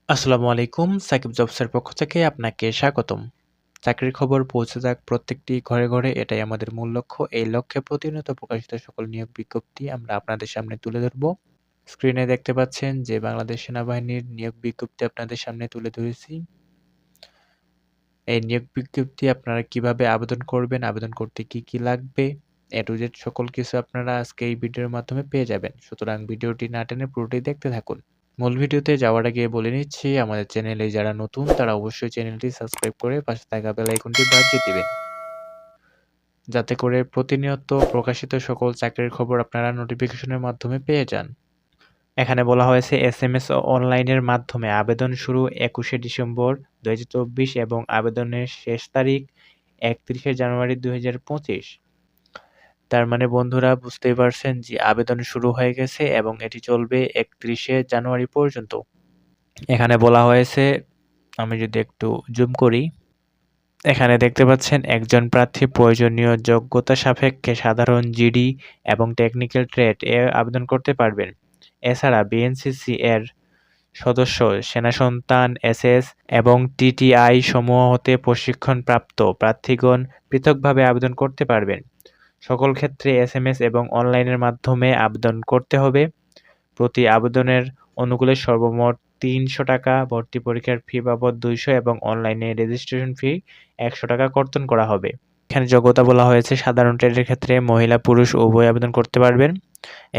আসসালামু আলাইকুম। সাকিব জবসের পক্ষ থেকে আপনাকে স্বাগতম। চাকরির খবর পৌঁছে যাক প্রত্যেকটি ঘরে, ঘরে এটাই আমাদের মূল লক্ষ্য। এই লক্ষ্যে প্রতিনিয়ত প্রকাশিত সকল নিয়োগ বিজ্ঞপ্তি আমরা আপনাদের সামনে তুলে ধরব। স্ক্রিনে দেখতে পাচ্ছেন যে বাংলাদেশ সেনাবাহিনীর নিয়োগ বিজ্ঞপ্তি আপনাদের সামনে তুলে ধরেছি। এই নিয়োগ বিজ্ঞপ্তি আপনারা কিভাবে আবেদন করবেন, আবেদন করতে কি, কি লাগবে, A to Z সকল কিছু আপনারা আজকে এই ভিডিওর মাধ্যমে পেয়ে যাবেন। সুতরাং ভিডিওটি না টেনে পুরোটাই দেখতে থাকুন। মূল ভিডিওতে যাওয়ার আগে বলে নিচ্ছি, আমাদের চ্যানেলে যারা নতুন তারা অবশ্যই চ্যানেলটি সাবস্ক্রাইব করে পাশে থাকা বেল আইকনটি বাজিয়ে দিবেন, যাতে করে প্রতিনিয়ত প্রকাশিত সকল চাকরির খবর আপনারা নোটিফিকেশনের মাধ্যমে পেয়ে যান। এখানে বলা হয়েছে এসএমএস ও অনলাইনের মাধ্যমে আবেদন শুরু 21শে ডিসেম্বর 2024 এবং আবেদনের শেষ তারিখ 31শে জানুয়ারি 2025। তার মানে বন্ধুরা বুঝতেই পারছেন যে আবেদন শুরু হয়ে গেছে এবং এটি চলবে 31শে জানুয়ারি পর্যন্ত। এখানে বলা হয়েছে, আমি যদি একটু জুম করি, এখানে দেখতে পাচ্ছেন একজন প্রার্থী প্রয়োজনীয় যোগ্যতা সাপেক্ষে সাধারণ জিডি এবং টেকনিক্যাল ট্রেড এ আবেদন করতে পারবেন। এছাড়া বিএনসিসি এর সদস্য, সেনা সন্তান, এসএস এবং টিটিআই সমূহ হতে প্রশিক্ষণপ্রাপ্ত প্রার্থীগণ পৃথকভাবে আবেদন করতে পারবেন। সকল ক্ষেত্রে এসএমএস এবং অনলাইনের মাধ্যমে আবেদন করতে হবে। প্রতি আবেদনের অনুকূলে সর্বমোট ৩০০ টাকা, ভর্তি পরীক্ষার ফি বাবদ ২০০ এবং অনলাইনে রেজিস্ট্রেশন ফি ১০০ টাকা কর্তন করা হবে। এখানে যোগ্যতা বলা হয়েছে সাধারণ ট্রেডের ক্ষেত্রে মহিলা পুরুষ উভয় আবেদন করতে পারবেন।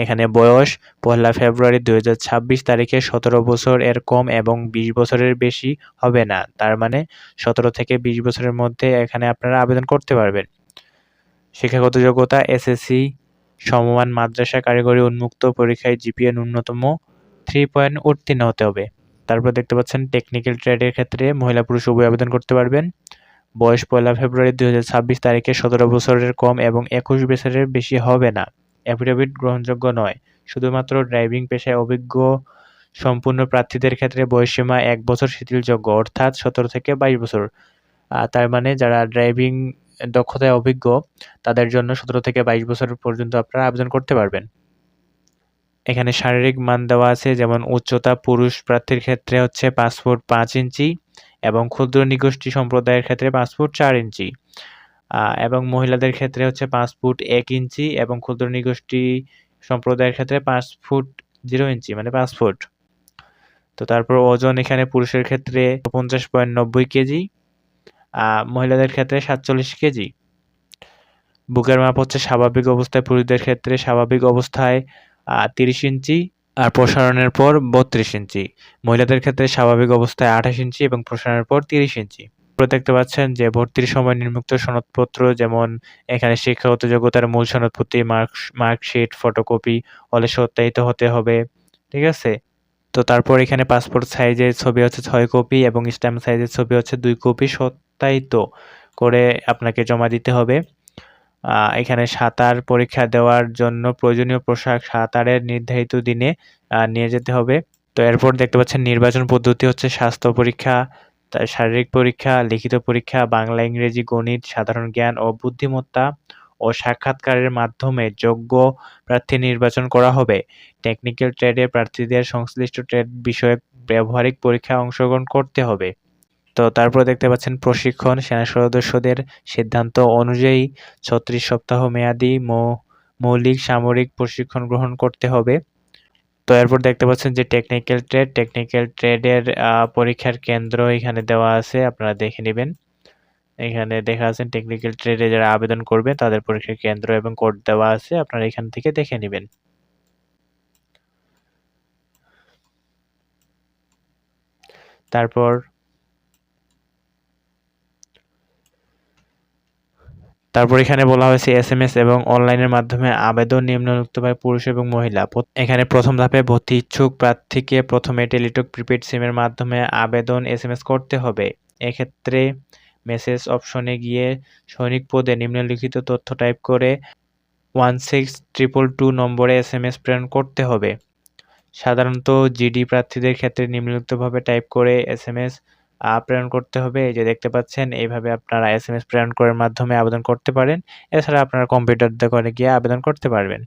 এখানে বয়স ১লা ফেব্রুয়ারি ২০২৬ তারিখে ১৭ বছর এর কম এবং ২০ বছরের বেশি হবে না। তার মানে ১৭ থেকে ২০ বছরের মধ্যে এখানে আপনারা আবেদন করতে পারবেন। শিক্ষাগত যোগ্যতা এসএসসি সমমান মাদ্রাসা কারিগরি উন্মুক্ত পরীক্ষায় জিপিএ ন্যূনতম 3 পয়েন্ট উত্তীর্ণ হতে হবে। তারপর দেখতে পাচ্ছেন টেকনিক্যাল ট্রেডের ক্ষেত্রে মহিলা পুরুষ উভয় আবেদন করতে পারবেন। বয়স ১লা ফেব্রুয়ারি ২০২৬ তারিখে ১৭ বছরের কম এবং ২১ বছরের বেশি হবে না। অ্যাফিডেভিট গ্রহণযোগ্য নয়। শুধুমাত্র ড্রাইভিং পেশায় অভিজ্ঞ সম্পূর্ণ প্রার্থীদের ক্ষেত্রে বয়সসীমা ১ বছর শিথিলযোগ্য, অর্থাৎ ১৭ থেকে ২২ বছর। তার মানে যারা ড্রাইভিং দক্ষতায় অভিজ্ঞ তাদের জন্য ১৭ থেকে ২২ বছর পর্যন্ত আপনারা আবেদন করতে পারবেন। এখানে শারীরিক মান দেওয়া আছে, যেমন উচ্চতা পুরুষ প্রার্থীর ক্ষেত্রে হচ্ছে ৫ ফুট ৫ ইঞ্চি এবং ক্ষুদ্র নিগোষ্ঠী সম্প্রদায়ের ক্ষেত্রে ৫ ফুট ৪ ইঞ্চি এবং মহিলাদের ক্ষেত্রে হচ্ছে ৫ ফুট ১ ইঞ্চি এবং ক্ষুদ্র নিগোষ্ঠী সম্প্রদায়ের ক্ষেত্রে ৫ ফুট ০ ইঞ্চি মানে ৫ ফুট। তো তারপর ওজন এখানে পুরুষের ক্ষেত্রে ৫০.৯০ কেজি, মহিলাদের ক্ষেত্রে ৪৭ কেজি। বুকের মাপ হচ্ছে স্বাভাবিক অবস্থায় পুরুষদের ক্ষেত্রে স্বাভাবিক অবস্থায় ৩০ ইঞ্চি আর প্রসারণের পর ৩২ ইঞ্চি। মহিলাদের ক্ষেত্রে স্বাভাবিক অবস্থায় ২৮ ইঞ্চি এবং প্রসারণের পর ৩০ ইঞ্চি। উপরে দেখতে পাচ্ছেন যে ভর্তির সময় নিম্নোক্ত সনদপত্র, যেমন এখানে শিক্ষাগত যোগ্যতার মূল সনদপত্র, মার্কশিট, ফটোকপি হলে সত্যায়িত হতে হবে। ঠিক আছে? তো তারপর এখানে পাসপোর্ট সাইজের ছবি হচ্ছে ৬ কপি এবং স্ট্যাম্প সাইজের ছবি হচ্ছে ২ কপি সত্যায়িত করে আপনাকে জমা দিতে হবে। এখানে সাঁতার পরীক্ষা দেওয়ার জন্য প্রয়োজনীয় পোশাক সাঁতারের নির্ধারিত দিনে নিয়ে যেতে হবে। তো এরপর দেখতে পাচ্ছেন নির্বাচন পদ্ধতি হচ্ছে স্বাস্থ্য পরীক্ষা, শারীরিক পরীক্ষা, লিখিত পরীক্ষা, বাংলা, ইংরেজি, গণিত, সাধারণ জ্ঞান ও বুদ্ধিমত্তা ও সাক্ষাৎকারের মাধ্যমে যোগ্য প্রার্থী নির্বাচন করা হবে। টেকনিক্যাল ট্রেডে প্রার্থীদের সংশ্লিষ্ট ট্রেড বিষয়ক ব্যবহারিক পরীক্ষায় অংশগ্রহণ করতে হবে। তো তারপর দেখতে পাচ্ছেন প্রশিক্ষণ সেনা সদস্যদের সিদ্ধান্ত অনুযায়ী ৩৬ সপ্তাহ মেয়াদী মৌলিক সামরিক প্রশিক্ষণ গ্রহণ করতে হবে। তো এরপর দেখতে পাচ্ছেন যে টেকনিক্যাল ট্রেডের পরীক্ষার কেন্দ্র এখানে দেওয়া আছে, আপনারা দেখে নেবেন। এখানে দেখা আছে টেকনিক্যাল ট্রেডে যারা আবেদন করবে তাদের পরীক্ষার কেন্দ্র এবং কোড দেওয়া আছে, আপনারা এখান থেকে দেখে নেবেন। তারপর এখানে বলা হয়েছে এসএমএস এবং অনলাইনের মাধ্যমে আবেদন নিম্নলিখিতভাবে পুরুষ এবং মহিলা। এখানে প্রথম ধাপে ভর্তি ইচ্ছুক প্রার্থীকে প্রথমে টেলিটক প্রিপেড সিমের মাধ্যমে আবেদন এসএমএস করতে হবে। এক্ষেত্রে মেসেজ অপশনে গিয়ে সৈনিক পদে নিম্নলিখিত তথ্য টাইপ করে 16222 নম্বরে এসএমএস প্রেরণ করতে হবে। সাধারণত জিডি প্রার্থীদের ক্ষেত্রে নিম্নলিখিতভাবে টাইপ করে এসএমএস প্রেরণ করতে হবে। এই যে দেখতে পাচ্ছেন, এইভাবে আপনারা এসএমএস প্রেরণ করার মাধ্যমে আবেদন করতে পারেন। এছাড়া আপনারা কম্পিউটার করে গিয়ে আবেদন করতে পারবেন।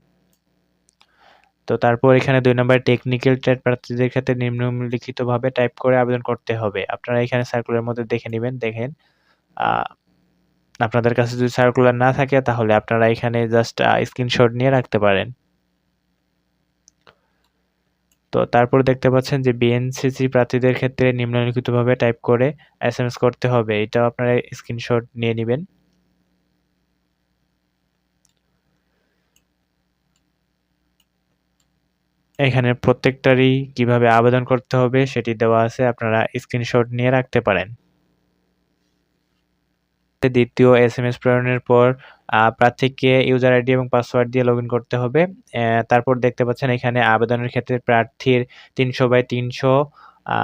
তো তারপর এখানে ২ নম্বরে টেকনিক্যাল ট্রেড প্রার্থীদের ক্ষেত্রে নিম্নলিখিতভাবে টাইপ করে আবেদন করতে হবে। আপনারা এখানে সার্কুলারের মধ্যে দেখে নিবেন। দেখেন আ আপনাদের কাছে যদি সার্কুলার না থাকে তাহলে আপনারা এখানে জাস্ট স্ক্রিনশট নিয়ে রাখতে পারেন। তো তারপর দেখতে পাচ্ছেন যে বিএনসিসি প্রার্থীদের ক্ষেত্রে নিম্নলিখিতভাবে টাইপ করে এসএমএস করতে হবে। এটাও আপনারা স্ক্রিনশট নিয়ে নিবেন। এখানে প্রত্যেকটারই কিভাবে আবেদন করতে হবে সেটি দেওয়া আছে। আপনারা স্ক্রিনশট নিয়ে রাখতে পারেন। দ্বিতীয় এসএমএস প্রেরণের পর প্রার্থীকে ইউজার আইডি এবং পাসওয়ার্ড দিয়ে লগইন করতে হবে। তারপর দেখতে পাচ্ছেন এখানে আবেদনের ক্ষেত্রে প্রার্থীর ৩০০/৩০০ আ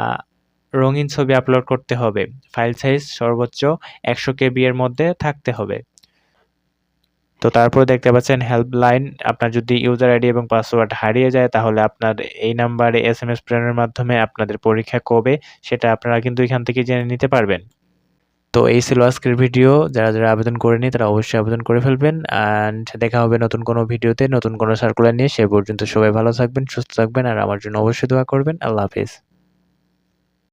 রঙিন ছবি আপলোড করতে হবে। ফাইল সাইজ সর্বোচ্চ ১০০ কেবি এর মধ্যে থাকতে হবে। তো তারপর দেখতে পাচ্ছেন হেল্পলাইন। আপনার যদি ইউজার আইডি এবং পাসওয়ার্ড হারিয়ে যায় তাহলে আপনার এই নাম্বারে এসএমএস প্রেরণের মাধ্যমে আপনাদের পরীক্ষা কবে সেটা আপনারা কিন্তু এখান থেকে জেনে নিতে পারবেন। তো এই ছিল আজকের ভিডিও। যারা আবেদন করেনি তারা অবশ্যই আবেদন করে ফেলবেন। অ্যান্ড দেখা হবে নতুন কোনো ভিডিওতে, নতুন কোনো সার্কুলার নিয়ে। সে পর্যন্ত সবাই ভালো থাকবেন, সুস্থ থাকবেন আর আমার জন্য অবশ্যই দোয়া করবেন। আল্লাহ হাফেজ।